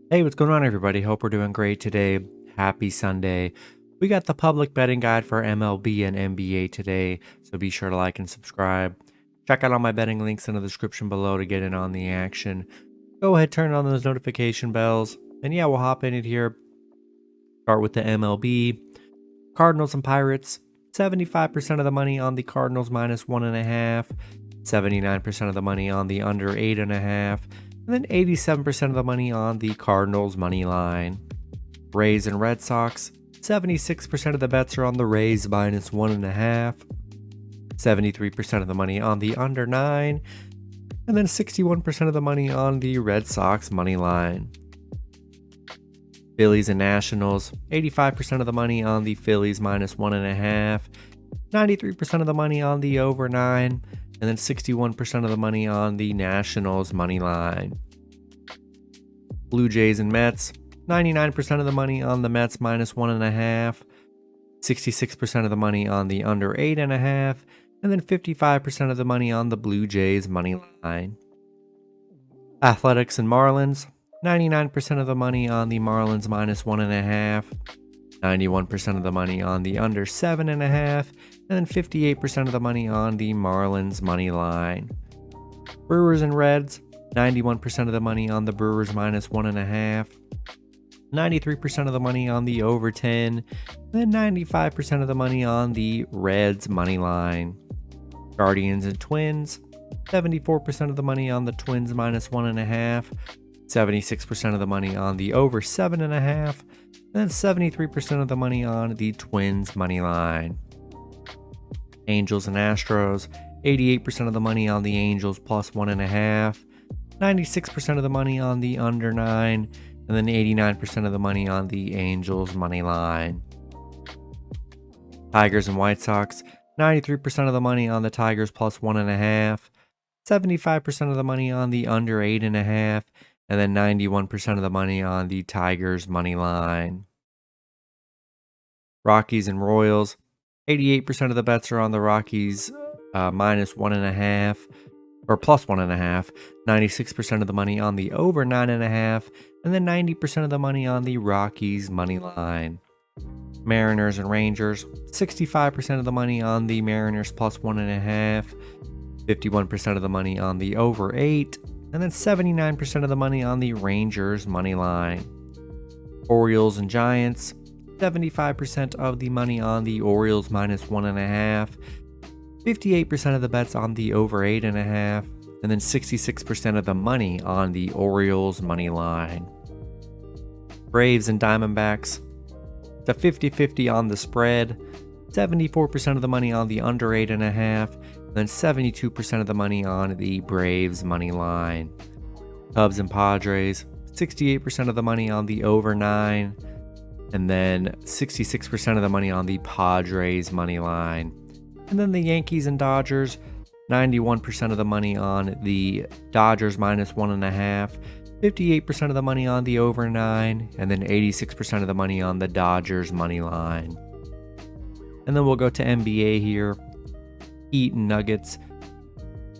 Hey, what's going on, everybody? Hope we're doing great today. Happy Sunday. We got the public betting guide for MLB and NBA today, so be sure to like and subscribe. Check out all my betting links in the description below to get in on the action. Go ahead, turn on those notification bells, and yeah, we'll hop in it here. Start with the MLB. Cardinals and Pirates. 75% of the money on the Cardinals minus 1.5. 79% of the money on the under 8.5. And then 87% of the money on the Cardinals money line. Rays and Red Sox. 76% of the bets are on the Rays minus 1.5. 73% of the money on the under 9. And then 61% of the money on the Red Sox money line. Phillies and Nationals, 85% of the money on the Phillies minus 1.5, 93% of the money on the over 9, and then 61% of the money on the Nationals money line. Blue Jays and Mets, 99% of the money on the Mets minus 1.5, 66% of the money on the under 8.5, and then 55% of the money on the Blue Jays money line. Athletics and Marlins, 99% of the money on the Marlins minus 1.5, 91% of the money on the under 7.5, and then 58% of the money on the Marlins money line. Brewers and Reds, 91% of the money on the Brewers minus 1.5, 93% of the money on the over 10, and then 95% of the money on the Reds money line. Guardians and Twins, 74% of the money on the Twins minus 1.5, 76% of the money on the over 7.5, and then 73% of the money on the Twins money line. Angels and Astros, 88% of the money on the Angels plus 1.5, 96% of the money on the under 9, and then 89% of the money on the Angels money line. Tigers and White Sox, 93% of the money on the Tigers plus 1.5, 75% of the money on the under 8.5, and then 91% of the money on the Tigers money line. Rockies and Royals, 88% of the bets are on the Rockies minus 1.5 or plus 1.5, 96% of the money on the over 9.5, and then 90% of the money on the Rockies money line. Mariners and Rangers, 65% of the money on the Mariners plus 1.5, 51% of the money on the over 8, and then 79% of the money on the Rangers money line. Orioles and Giants, 75% of the money on the Orioles minus 1.5, 58% of the bets on the over 8.5, and then 66% of the money on the Orioles money line. Braves and Diamondbacks, it's a 50-50 on the spread, 74% of the money on the under 8.5, and then 72% of the money on the Braves money line. Cubs and Padres, 68% of the money on the over 9, and then 66% of the money on the Padres money line. And then the Yankees and Dodgers, 91% of the money on the Dodgers minus 1.5, 58% of the money on the over 9, and then 86% of the money on the Dodgers money line. And then we'll go to NBA here. Heat and Nuggets.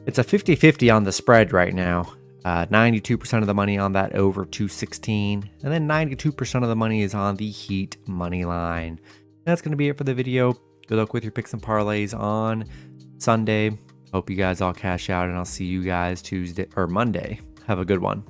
It's a 50-50 on the spread right now. 92% of the money on that over 216, and then 92% of the money is on the Heat money line. That's going to be it for the video. Good luck with your picks and parlays on Sunday. Hope you guys all cash out, and I'll see you guys Monday. Have a good one.